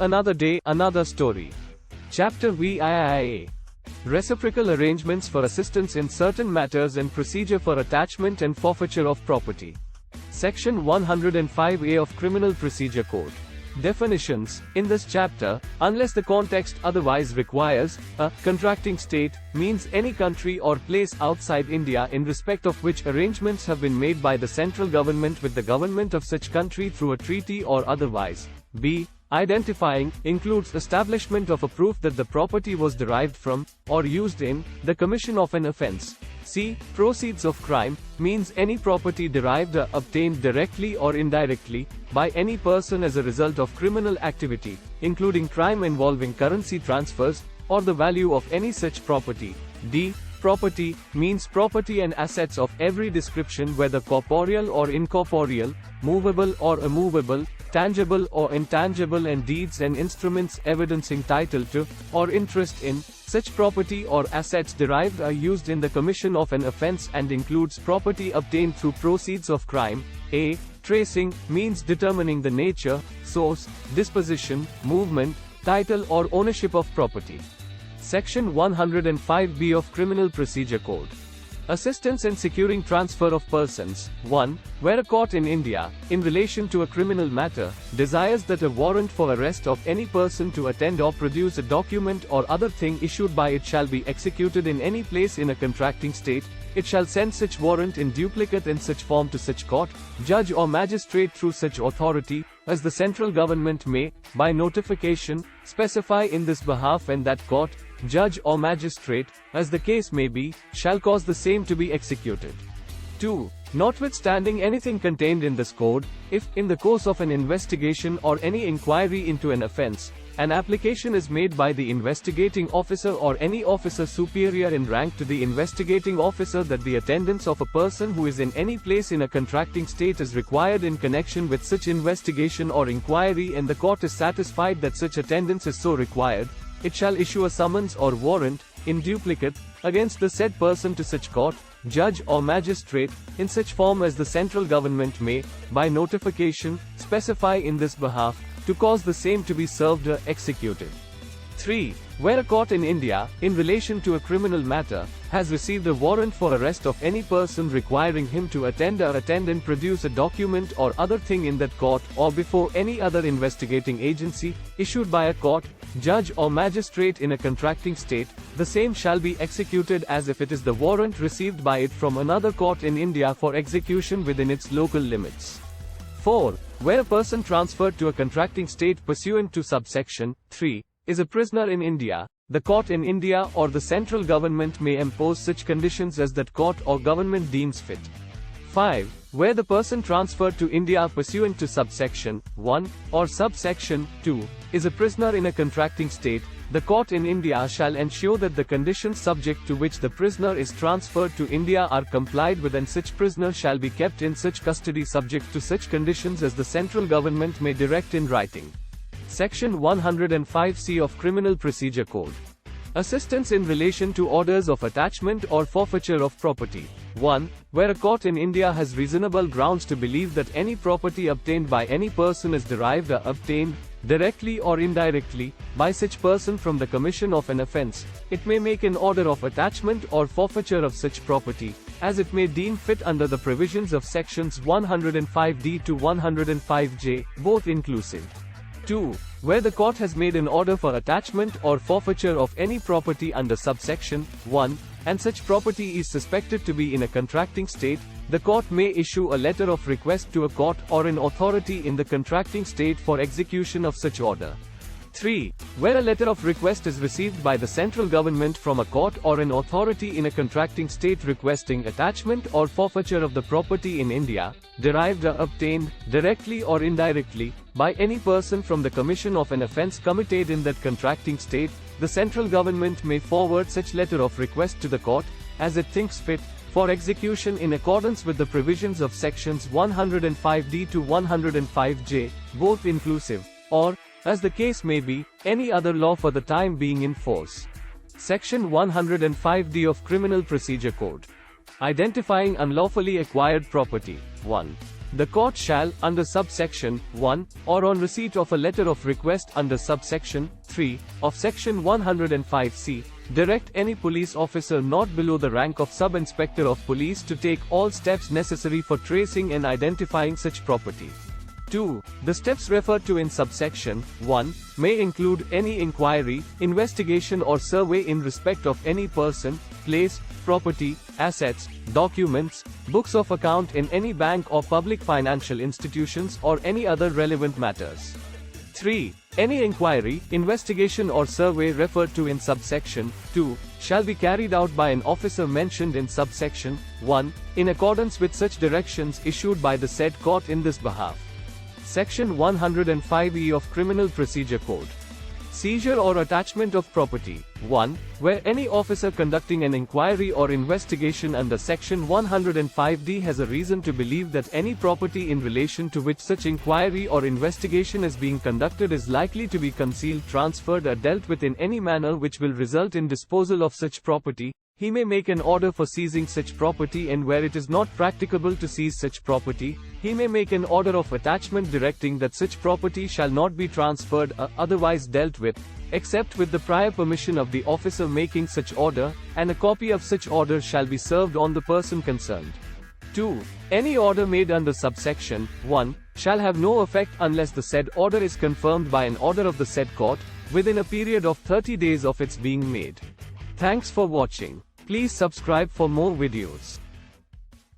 Another day, another story. Chapter VIIA. Reciprocal arrangements for assistance in certain matters and procedure for attachment and forfeiture of property. Section 105A of Criminal Procedure Code. Definitions. In this chapter, unless the context otherwise requires, a contracting state means any country or place outside India in respect of which arrangements have been made by the central government with the government of such country through a treaty or otherwise. B. Identifying includes establishment of a proof that the property was derived from, or used in, the commission of an offense. C. Proceeds of crime means any property derived or obtained directly or indirectly by any person as a result of criminal activity, including crime involving currency transfers, or the value of any such property. D. Property means property and assets of every description, whether corporeal or incorporeal, movable or immovable, tangible or intangible, and deeds and instruments evidencing title to, or interest in, such property or assets derived or used in the commission of an offense, and includes property obtained through proceeds of crime. A. Tracing means determining the nature, source, disposition, movement, title or ownership of property. Section 105B of Criminal Procedure Code. Assistance in securing transfer of persons. 1. Where a court in India, in relation to a criminal matter, desires that a warrant for arrest of any person to attend or produce a document or other thing issued by it shall be executed in any place in a contracting state, it shall send such warrant in duplicate in such form to such court, judge or magistrate through such authority, as the central government may, by notification, specify in this behalf, and that court, judge or magistrate, as the case may be, shall cause the same to be executed. 2. Notwithstanding anything contained in this code, if, in the course of an investigation or any inquiry into an offense, an application is made by the investigating officer or any officer superior in rank to the investigating officer that the attendance of a person who is in any place in a contracting state is required in connection with such investigation or inquiry, and the court is satisfied that such attendance is so required, it shall issue a summons or warrant, in duplicate, against the said person to such court, judge or magistrate, in such form as the central government may, by notification, specify in this behalf, to cause the same to be served or executed. 3. Where a court in India, in relation to a criminal matter, has received a warrant for arrest of any person requiring him to attend and produce a document or other thing in that court, or before any other investigating agency, issued by a court, judge or magistrate in a contracting state, the same shall be executed as if it is the warrant received by it from another court in India for execution within its local limits. 4. Where a person transferred to a contracting state pursuant to subsection 3 is a prisoner in India, the court in India or the central government may impose such conditions as that court or government deems fit. 5. Where the person transferred to India pursuant to subsection 1 or subsection 2 is a prisoner in a contracting state, the court in India shall ensure that the conditions subject to which the prisoner is transferred to India are complied with, and such prisoner shall be kept in such custody subject to such conditions as the central government may direct in writing. Section 105C of Criminal Procedure Code. Assistance in relation to orders of attachment or forfeiture of property. 1. Where a court in India has reasonable grounds to believe that any property obtained by any person is derived or obtained, directly or indirectly, by such person from the commission of an offense, it may make an order of attachment or forfeiture of such property, as it may deem fit under the provisions of sections 105D to 105J, both inclusive. 2. Where the court has made an order for attachment or forfeiture of any property under subsection 1, and such property is suspected to be in a contracting state, the court may issue a letter of request to a court or an authority in the contracting state for execution of such order. 3. Where a letter of request is received by the central government from a court or an authority in a contracting state requesting attachment or forfeiture of the property in India, derived or obtained, directly or indirectly, by any person from the commission of an offense committed in that contracting state, the central government may forward such letter of request to the court, as it thinks fit, for execution in accordance with the provisions of sections 105D to 105J, both inclusive, or, as the case may be, any other law for the time being in force. Section 105D of Criminal Procedure Code. Identifying unlawfully acquired property. 1. The court shall, under subsection 1, or on receipt of a letter of request under subsection 3 of section 105C, direct any police officer not below the rank of sub-inspector of police to take all steps necessary for tracing and identifying such property. 2. The steps referred to in subsection 1 may include any inquiry, investigation or survey in respect of any person, place, property, assets, documents, books of account in any bank or public financial institutions or any other relevant matters. 3. Any inquiry, investigation or survey referred to in subsection 2 shall be carried out by an officer mentioned in subsection 1 in accordance with such directions issued by the said court in this behalf. Section 105E of Criminal Procedure Code. Seizure or attachment of property. 1. Where any officer conducting an inquiry or investigation under Section 105D has a reason to believe that any property in relation to which such inquiry or investigation is being conducted is likely to be concealed, transferred or dealt with in any manner which will result in disposal of such property, he may make an order for seizing such property, and where it is not practicable to seize such property, he may make an order of attachment directing that such property shall not be transferred or otherwise dealt with, except with the prior permission of the officer making such order, and a copy of such order shall be served on the person concerned. 2. Any order made under subsection 1 shall have no effect unless the said order is confirmed by an order of the said court, within a period of 30 days of its being made. Thanks for watching. Please subscribe for more videos.